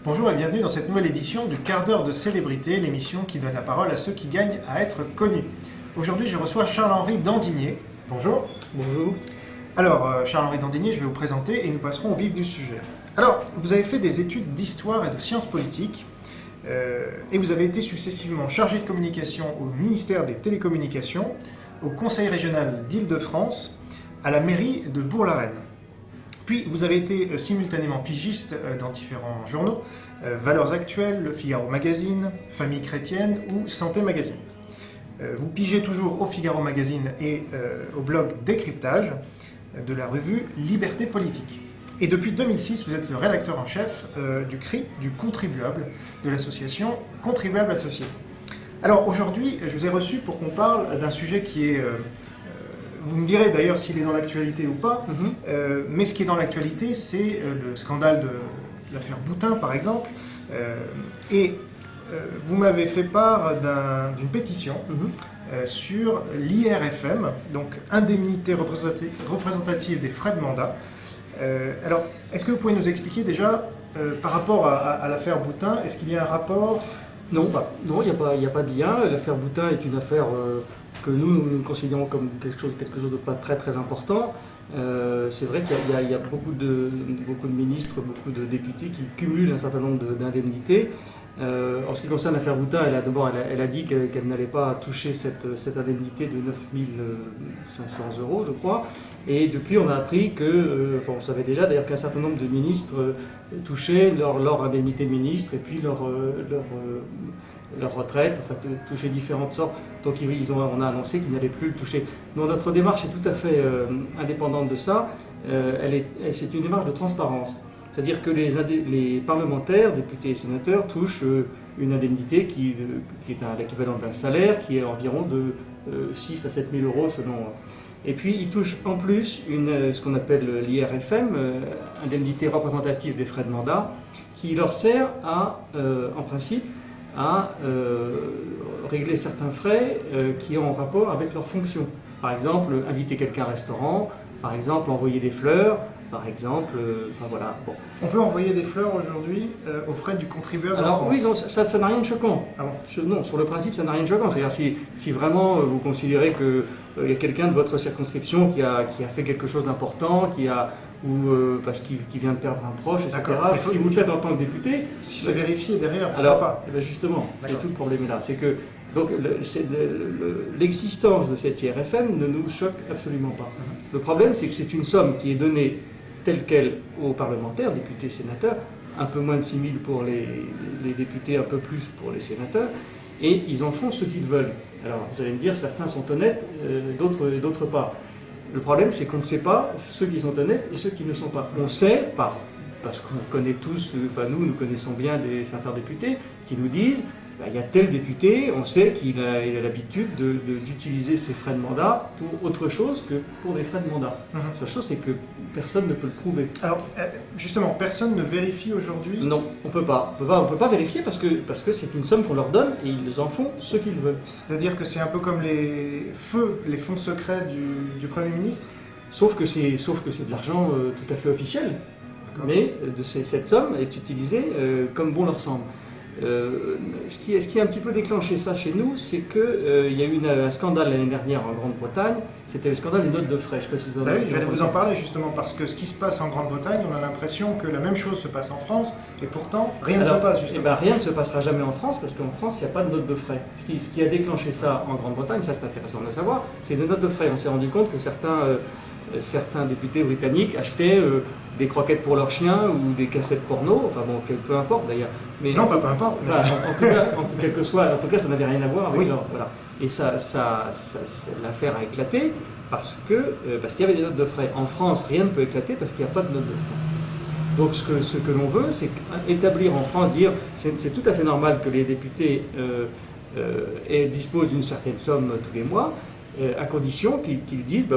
Bonjour et bienvenue dans cette nouvelle édition du quart d'heure de célébrité, l'émission qui donne la parole à ceux qui gagnent à être connus. Aujourd'hui, je reçois Charles-Henri Dandinier. Bonjour. Bonjour. Alors, Charles-Henri Dandinier, je vais vous présenter et nous passerons au vif du sujet. Alors, vous avez fait des études d'histoire et de sciences politiques et vous avez été successivement chargé de communication au ministère des Télécommunications, au Conseil régional d'Île-de-France, à la mairie de Bourg-la-Reine. Puis, vous avez été simultanément pigiste dans différents journaux, Valeurs Actuelles, Le Figaro Magazine, Famille Chrétienne ou Santé Magazine. Vous pigez toujours au Figaro Magazine et au blog Décryptage de la revue Liberté Politique. Et depuis 2006, vous êtes le rédacteur en chef du CRI, du contribuable, de l'association Contribuables Associés. Alors aujourd'hui, je vous ai reçu pour qu'on parle d'un sujet qui est... vous me direz d'ailleurs s'il est dans l'actualité ou pas, mais ce qui est dans l'actualité, c'est le scandale de l'affaire Boutin, par exemple. Vous m'avez fait part d'une pétition sur l'IRFM, donc Indemnité représentative des frais de mandat. Alors, est-ce que vous pouvez nous expliquer déjà, par rapport à l'affaire Boutin, est-ce qu'il y a un rapport? Non, il n'y a pas de lien. L'affaire Boutin est une affaire que nous considérons comme quelque chose de pas très très important. C'est vrai qu'il y a beaucoup de ministres, beaucoup de députés qui cumulent un certain nombre d'indemnités. En ce qui concerne l'affaire Boutin, elle a dit qu'elle n'allait pas toucher cette indemnité de 9 500 €, je crois. Et depuis, on a appris on savait déjà d'ailleurs qu'un certain nombre de ministres touchaient leur indemnité de ministre et puis leur retraite, enfin touchaient différentes sortes. Donc on a annoncé qu'ils n'allaient plus le toucher. Donc notre démarche est tout à fait indépendante de ça. C'est une démarche de transparence. C'est-à-dire que les parlementaires, députés et sénateurs touchent une indemnité qui est l'équivalent d'un salaire, qui est environ de 6 à 7 000 € selon... Et puis ils touchent en plus ce qu'on appelle l'IRFM, indemnité représentative des frais de mandat, qui leur sert en principe à régler certains frais qui ont rapport avec leurs fonctions. Par exemple, inviter quelqu'un au restaurant, par exemple, envoyer des fleurs, par exemple, voilà. Bon. On peut envoyer des fleurs aujourd'hui aux frais du contribuable en Alors France. oui, non, ça n'a rien de choquant. Ah bon? Non, sur le principe, ça n'a rien de choquant. C'est-à-dire si vraiment vous considérez qu'il y a quelqu'un de votre circonscription qui a fait quelque chose d'important, parce qu'il vient de perdre un proche, etc. Si vous le faites en tant que député... Si c'est vérifié derrière, pourquoi alors, pas? Eh bien justement, c'est tout le problème là. C'est que donc, l'existence de cette IRFM ne nous choque absolument pas. Le problème, c'est que c'est une somme qui est donnée telle quelle aux parlementaires, députés, sénateurs, un peu moins de 6 000 pour les députés, un peu plus pour les sénateurs, et ils en font ce qu'ils veulent. Alors, vous allez me dire, certains sont honnêtes, d'autres pas. Le problème, c'est qu'on ne sait pas ceux qui sont honnêtes et ceux qui ne sont pas. On sait, parce qu'on connaît tous, nous connaissons bien certains députés qui nous disent, il y a tel député, on sait qu'il a l'habitude d'utiliser ses frais de mandat pour autre chose que pour des frais de mandat. La seule chose, c'est que personne ne peut le prouver. Alors, justement, personne ne vérifie aujourd'hui? Non, on peut pas. On peut pas vérifier parce que c'est une somme qu'on leur donne et ils en font ce qu'ils veulent. C'est-à-dire que c'est un peu comme les fonds secrets du Premier ministre? Sauf que c'est de l'argent tout à fait officiel. Mais cette somme est utilisée comme bon leur semble. Ce qui a un petit peu déclenché ça chez nous, c'est qu'il y a eu un scandale l'année dernière en Grande-Bretagne, c'était le scandale des notes de frais. Je sais pas si vous en avez j'allais vous en parler justement, parce que ce qui se passe en Grande-Bretagne, on a l'impression que la même chose se passe en France, et pourtant rien ne se passe justement. Rien ne se passera jamais en France, parce qu'en France, il n'y a pas de notes de frais. Ce qui a déclenché ça en Grande-Bretagne, ça c'est intéressant de le savoir, c'est des notes de frais. On s'est rendu compte que certains députés britanniques achetaient des croquettes pour leurs chiens ou des cassettes porno, peu importe d'ailleurs. Mais non, peu importe. En tout cas, ça n'avait rien à voir avec leur... Voilà. Et l'affaire a éclaté parce qu'il y avait des notes de frais. En France, rien ne peut éclater parce qu'il n'y a pas de notes de frais. Donc ce que l'on veut, c'est établir en France, dire c'est tout à fait normal que les députés disposent d'une certaine somme tous les mois, à condition qu'ils disent,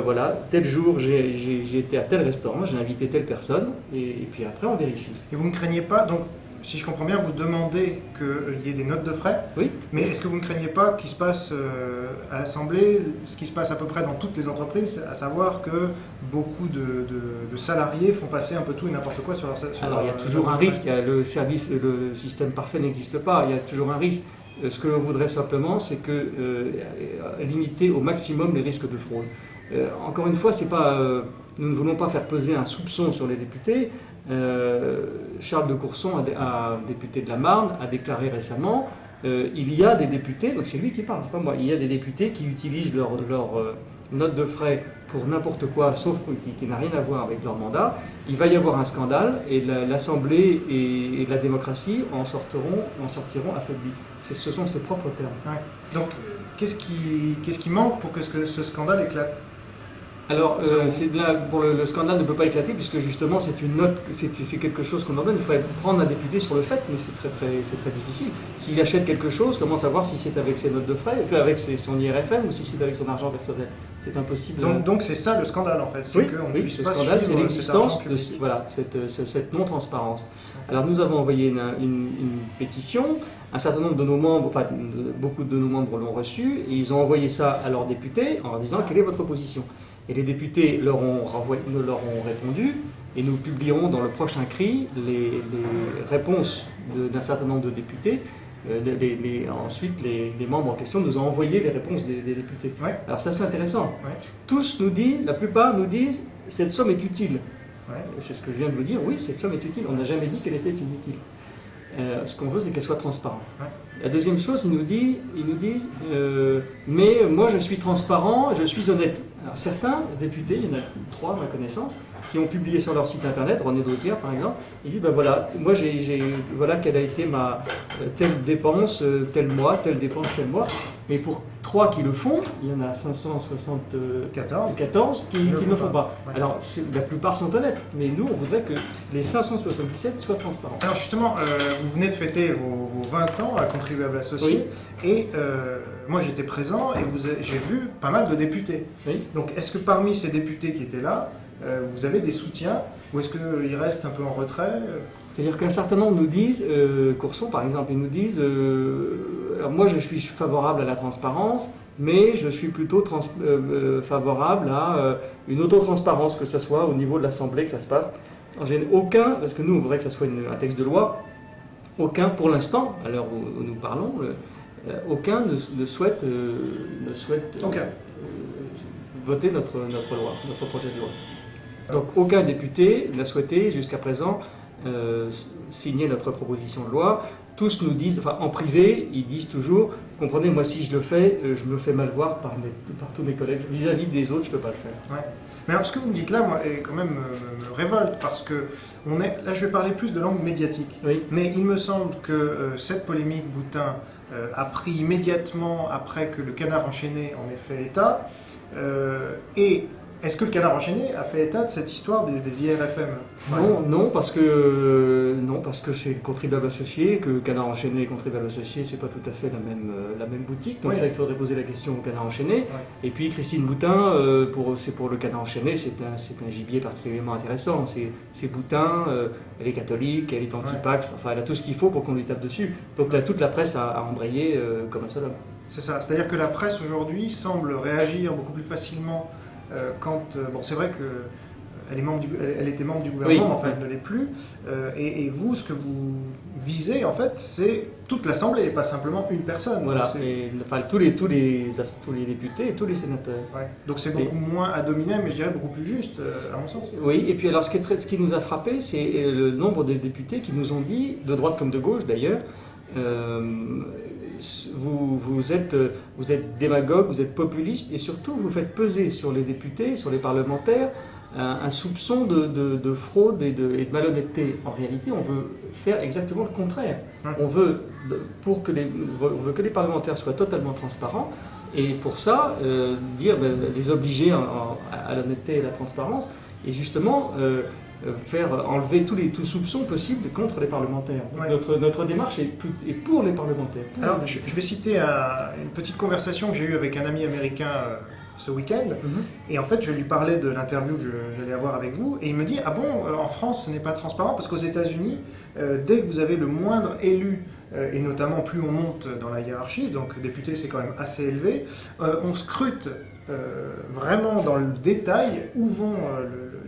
tel jour j'ai été à tel restaurant, j'ai invité telle personne, et puis après on vérifie. Et vous ne craignez pas, donc si je comprends bien, vous demandez qu'il y ait des notes de frais. Oui. Mais est-ce que vous ne craignez pas qu'il se passe à l'Assemblée ce qui se passe à peu près dans toutes les entreprises, à savoir que beaucoup de salariés font passer un peu tout et n'importe quoi sur leur Alors, il y a toujours un risque. Le système parfait n'existe pas. Il y a toujours un risque. Ce que l'on voudrait simplement, c'est que limiter au maximum les risques de fraude. Encore une fois, nous ne voulons pas faire peser un soupçon sur les députés. Charles de Courson, député de la Marne, a déclaré récemment il y a des députés, donc c'est lui qui parle, c'est pas moi, il y a des députés qui utilisent leur note de frais pour n'importe quoi, sauf qui n'a rien à voir avec leur mandat. Il va y avoir un scandale et l'Assemblée et la démocratie en sortiront affaiblies. Ce sont ses propres termes. Ouais. Donc, qu'est-ce qui manque pour que ce scandale éclate ? Alors, le scandale ne peut pas éclater puisque justement c'est une note, c'est quelque chose qu'on ordonne. Il faudrait prendre un député sur le fait, mais c'est très difficile. S'il achète quelque chose, comment savoir si c'est avec ses notes de frais, avec son IRFM ou si c'est avec son argent personnel? C'est impossible. Donc c'est ça le scandale en fait, c'est oui, qu'on ne puisse le pas scandale, c'est suivre l'existence de cette non-transparence. Alors nous avons envoyé une pétition. Un certain nombre de nos membres, beaucoup de nos membres l'ont reçu et ils ont envoyé ça à leurs députés en leur disant quelle est votre position. Et les députés leur ont répondu et nous publierons dans le prochain CRI les réponses d'un certain nombre de députés. Ensuite, les membres en question nous ont envoyé les réponses des députés. Ouais. Alors c'est assez intéressant. Ouais. Tous la plupart nous disent cette somme est utile. Ouais. C'est ce que je viens de vous dire, oui, cette somme est utile. On n'a jamais dit qu'elle était inutile. Ce qu'on veut, c'est qu'elle soit transparente. Ouais. La deuxième chose, ils nous disent mais moi je suis transparent, je suis honnête. Alors certains députés, il y en a 3 à ma connaissance, qui ont publié sur leur site internet, René Dauzière par exemple, ils disent voilà, moi voilà quelle a été ma telle dépense tel mois, telle dépense tel mois. Mais pour 3 qui le font, il y en a 574 qui ne le font pas. Ouais. Alors la plupart sont honnêtes, mais nous on voudrait que les 577 soient transparents. Alors justement, vous venez de fêter vos 20 ans à Contribuables Associés, oui. Et moi j'étais présent et j'ai vu pas mal de députés. Oui. Donc est-ce que parmi ces députés qui étaient là, vous avez des soutiens ou est-ce qu'ils restent un peu en retrait? C'est-à-dire qu'un certain nombre nous disent, Courson par exemple, ils nous disent alors moi je suis favorable à la transparence, mais je suis plutôt favorable à une autotransparence, que ce soit au niveau de l'Assemblée que ça se passe. En général, aucun, parce que nous on voudrait que ça soit un texte de loi, aucun pour l'instant, à l'heure où nous parlons, aucun ne souhaite voter notre loi, notre projet de loi. Donc aucun député n'a souhaité jusqu'à présent signer notre proposition de loi. Tous nous disent, en privé, ils disent toujours, vous comprenez, moi si je le fais, je me fais mal voir par tous mes collègues. Vis-à-vis des autres, je ne peux pas le faire. Ouais. Mais alors ce que vous me dites là, moi, quand même me révolte, parce que là je vais parler plus de langue médiatique. Oui. Mais il me semble que cette polémique Boutin a pris immédiatement après que le Canard enchaîné en ait fait état. Et est-ce que le Canard enchaîné a fait état de cette histoire des IRFM? Non, parce que c'est le contribuable associé, que Canard enchaîné et contribuable associé, c'est pas tout à fait la même boutique. Donc oui. Ça, il faudrait poser la question au Canard enchaîné. Oui. Et puis Christine Boutin, c'est pour le Canard enchaîné, c'est un gibier particulièrement intéressant. C'est Boutin, elle est catholique, elle est anti-pax, enfin elle a tout ce qu'il faut pour qu'on lui tape dessus. Donc là, toute la presse a embrayé comme un seul homme. C'est ça, c'est-à-dire que la presse aujourd'hui semble réagir beaucoup plus facilement c'est vrai qu'elle était membre du gouvernement, mais enfin elle ne l'est plus. Et vous, ce que vous visez, en fait, c'est toute l'Assemblée, et pas simplement une personne. Voilà, tous les députés et tous les sénateurs. Ouais. Donc c'est beaucoup moins à dominer, mais je dirais beaucoup plus juste, à mon sens. Oui, et puis alors ce qui nous a frappé, c'est le nombre de députés qui nous ont dit, de droite comme de gauche d'ailleurs, vous êtes démagogue, vous êtes populiste et surtout vous faites peser sur les députés, sur les parlementaires, un soupçon de fraude et de malhonnêteté. En réalité, on veut faire exactement le contraire. On veut que les parlementaires soient totalement transparents et pour ça, les obliger à l'honnêteté et à la transparence et justement faire enlever tous soupçons possibles contre les parlementaires. Ouais. Notre démarche est pour les parlementaires. Alors, je vais citer une petite conversation que j'ai eue avec un ami américain ce week-end. Et en fait, je lui parlais de l'interview que j'allais avoir avec vous, et il me dit « Ah bon, en France, ce n'est pas transparent, parce qu'aux États-Unis, dès que vous avez le moindre élu, et notamment plus on monte dans la hiérarchie, donc député c'est quand même assez élevé, on scrute vraiment dans le détail où vont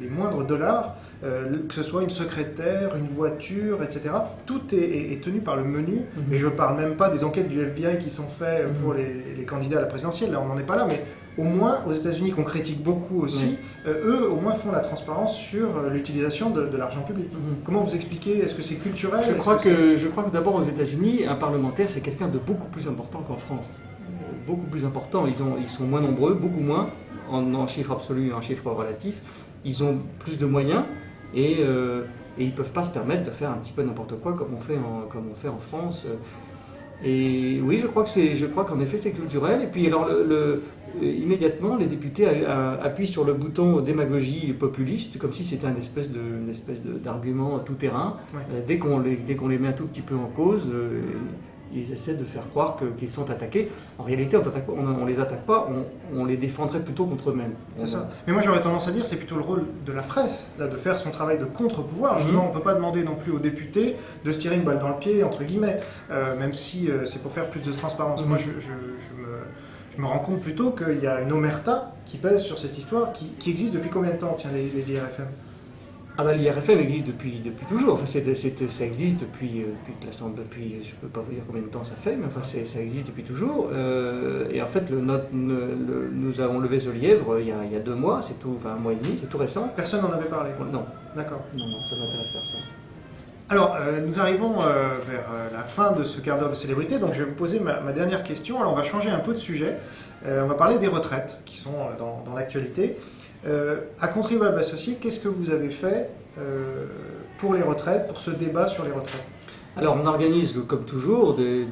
les moindres dollars, que ce soit une secrétaire, une voiture, etc. Tout est tenu par le menu, et je ne parle même pas des enquêtes du FBI qui sont faites pour les candidats à la présidentielle, là on n'en est pas là, mais au moins aux États-Unis qu'on critique beaucoup aussi, eux au moins font la transparence sur l'utilisation de l'argent public. Comment vous expliquez? Est-ce que c'est culturel? Je crois que d'abord aux États-Unis, un parlementaire c'est quelqu'un de beaucoup plus important qu'en France. Beaucoup plus important, ils sont moins nombreux, beaucoup moins en chiffre absolu et en chiffre relatif. Ils ont plus de moyens et ils ne peuvent pas se permettre de faire un petit peu n'importe quoi comme on fait en France. Et oui, je crois qu'en effet c'est culturel. Et puis alors immédiatement les députés appuient sur le bouton démagogie populiste comme si c'était une espèce d'argument tout terrain. Dès qu'on les met un tout petit peu en cause, ils essaient de faire croire qu'ils sont attaqués. En réalité, on les attaque pas, on les défendrait plutôt contre eux-mêmes. C'est ça. Mais moi j'aurais tendance à dire que c'est plutôt le rôle de la presse, là, de faire son travail de contre-pouvoir. Justement, on ne peut pas demander non plus aux députés de se tirer une balle dans le pied, entre guillemets, même si c'est pour faire plus de transparence. Moi je me rends compte plutôt qu'il y a une omerta qui pèse sur cette histoire, qui existe depuis combien de temps, tiens, les IRFM? Ah bah, l'IRFM existe depuis toujours. Enfin, ça existe depuis je ne peux pas vous dire combien de temps ça fait, mais enfin, ça existe depuis toujours. Et en fait, nous avons levé ce lièvre il y a 2 mois, c'est tout, enfin 1 mois et demi, c'est tout récent. Personne n'en avait parlé? Non. D'accord. Non, ça n'intéresse personne. Alors, nous arrivons vers la fin de ce quart d'heure de célébrité, donc je vais vous poser ma dernière question. Alors, on va changer un peu de sujet. On va parler des retraites qui sont dans l'actualité. À Contribuables Associés, qu'est-ce que vous avez fait pour les retraites, pour ce débat sur les retraites? Alors on organise comme toujours des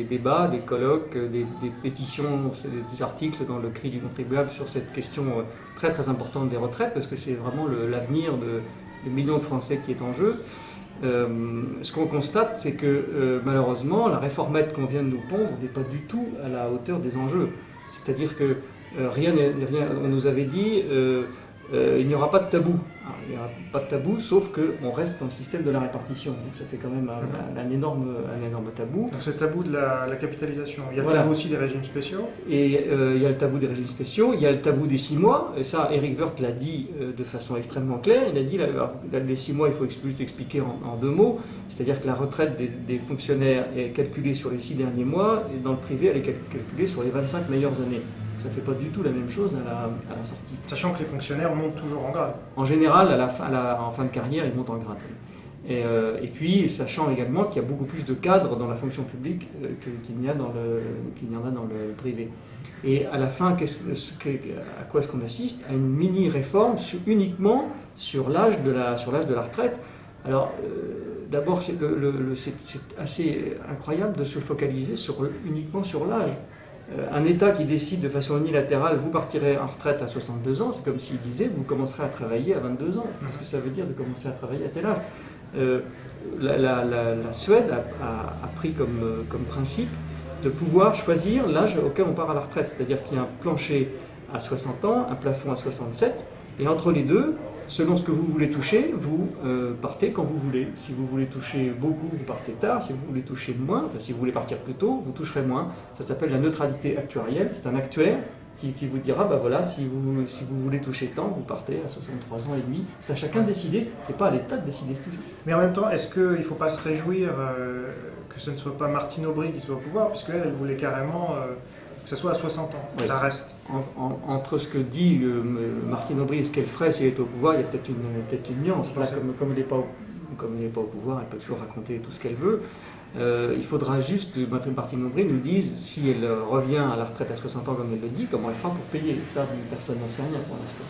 débats, des colloques, des pétitions, des articles dans le Cri du contribuable sur cette question très très importante des retraites parce que c'est vraiment l'avenir de millions de Français qui est en jeu. Ce qu'on constate, c'est que malheureusement la réformette qu'on vient de nous pondre n'est pas du tout à la hauteur des enjeux. C'est-à-dire que on nous avait dit il n'y aura pas de tabou. Alors, il n'y aura pas de tabou, sauf qu'on reste dans le système de la répartition. Donc ça fait quand même un énorme tabou. Donc c'est le tabou de la capitalisation. Il y a le tabou aussi des régimes spéciaux. Et il y a le tabou des régimes spéciaux, il y a le tabou des 6 mois. Et ça, Éric Woerth l'a dit de façon extrêmement claire. Il a dit les 6 mois, il faut juste expliquer en 2 mots. C'est-à-dire que la retraite des fonctionnaires est calculée sur les 6 derniers mois, et dans le privé, elle est calculée sur les 25 meilleures années. Ça ne fait pas du tout la même chose à la sortie. Sachant que les fonctionnaires montent toujours en grade. En général, en fin de carrière, ils montent en grade. Et puis, sachant également qu'il y a beaucoup plus de cadres dans la fonction publique qu'il n'y en a dans le privé. Et à la fin, à quoi est-ce qu'on assiste? À une mini-réforme uniquement sur l'âge de la retraite. Alors, d'abord, c'est assez incroyable de se focaliser uniquement sur l'âge. Un État qui décide de façon unilatérale, vous partirez en retraite à 62 ans, c'est comme s'il disait, vous commencerez à travailler à 22 ans. Qu'est-ce que ça veut dire de commencer à travailler à tel âge? La Suède a pris comme principe de pouvoir choisir l'âge auquel on part à la retraite. C'est-à-dire qu'il y a un plancher à 60 ans, un plafond à 67, et entre les deux, selon ce que vous voulez toucher, vous partez quand vous voulez. Si vous voulez toucher beaucoup, vous partez tard. Si vous voulez toucher moins, enfin, si vous voulez partir plus tôt, vous toucherez moins. Ça s'appelle la neutralité actuarielle. C'est un actuaire qui vous dira, bah voilà, si vous voulez toucher tant, vous partez à 63 ans et demi. C'est à chacun de décider. C'est pas à l'État de décider tout ça. Mais en même temps, est-ce qu'il ne faut pas se réjouir que ce ne soit pas Martine Aubry qui soit au pouvoir, puisqu'elle, elle voulait carrément que ce soit à 60 ans. Oui. Ça reste. Entre ce que dit Martine Aubry et ce qu'elle ferait si elle était au pouvoir, il y a peut-être une nuance. Là, comme elle n'est pas au pouvoir, elle peut toujours raconter tout ce qu'elle veut. Il faudra juste que Martine Aubry nous dise si elle revient à la retraite à 60 ans comme elle le dit, comment elle fera pour payer. Ça, personne n'en sait rien pour l'instant.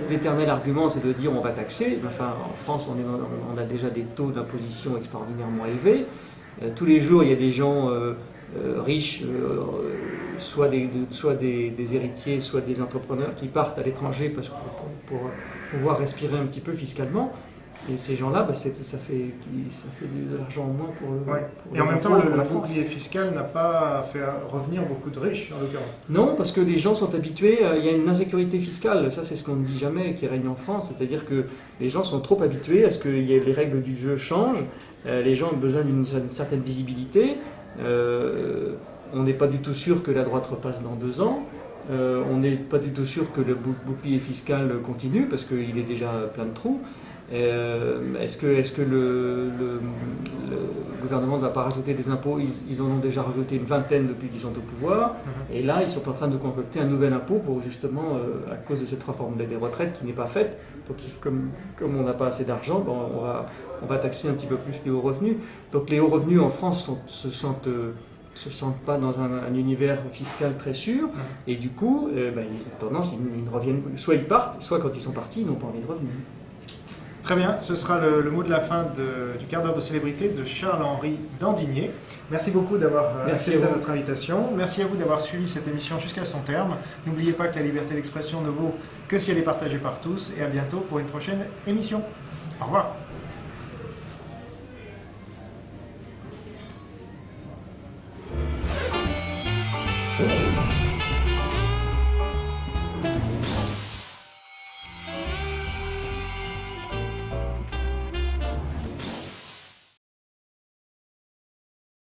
L'éternel argument, c'est de dire on va taxer. Enfin, en France, on a déjà des taux d'imposition extraordinairement élevés. Tous les jours, il y a des gens riches, soit des héritiers, soit des entrepreneurs qui partent à l'étranger pour pouvoir respirer un petit peu fiscalement. Et ces gens-là, ça fait de l'argent en moins pour Ouais. pour Et en les même temps, impôts, pour le la France. bouclier fiscal n'a pas fait revenir beaucoup de riches, en l'occurrence. Non, parce que les gens sont habitués, il y a une insécurité fiscale, ça c'est ce qu'on ne dit jamais, qui règne en France, c'est-à-dire que les gens sont trop habitués à ce que les règles du jeu changent, les gens ont besoin d'une certaine visibilité, on n'est pas du tout sûr que la droite repasse dans 2 ans, on n'est pas du tout sûr que le bouclier fiscal continue, parce qu'il est déjà plein de trous. Est-ce que le gouvernement ne va pas rajouter des impôts? Ils en ont déjà rajouté une vingtaine depuis qu'ils sont au pouvoir. Et là, ils sont en train de concocter un nouvel impôt pour justement, à cause de cette réforme des retraites qui n'est pas faite. Donc, comme on n'a pas assez d'argent, on va taxer un petit peu plus les hauts revenus. Donc, les hauts revenus en France se sentent pas dans un univers fiscal très sûr. Et du coup, ils ont tendance, ils reviennent, soit ils partent, soit quand ils sont partis, ils n'ont pas envie de revenir. Très bien, ce sera le mot de la fin du quart d'heure de célébrité de Charles-Henri Dandigné. Merci beaucoup d'avoir accepté notre invitation. Merci à vous d'avoir suivi cette émission jusqu'à son terme. N'oubliez pas que la liberté d'expression ne vaut que si elle est partagée par tous. Et à bientôt pour une prochaine émission. Au revoir. Oh.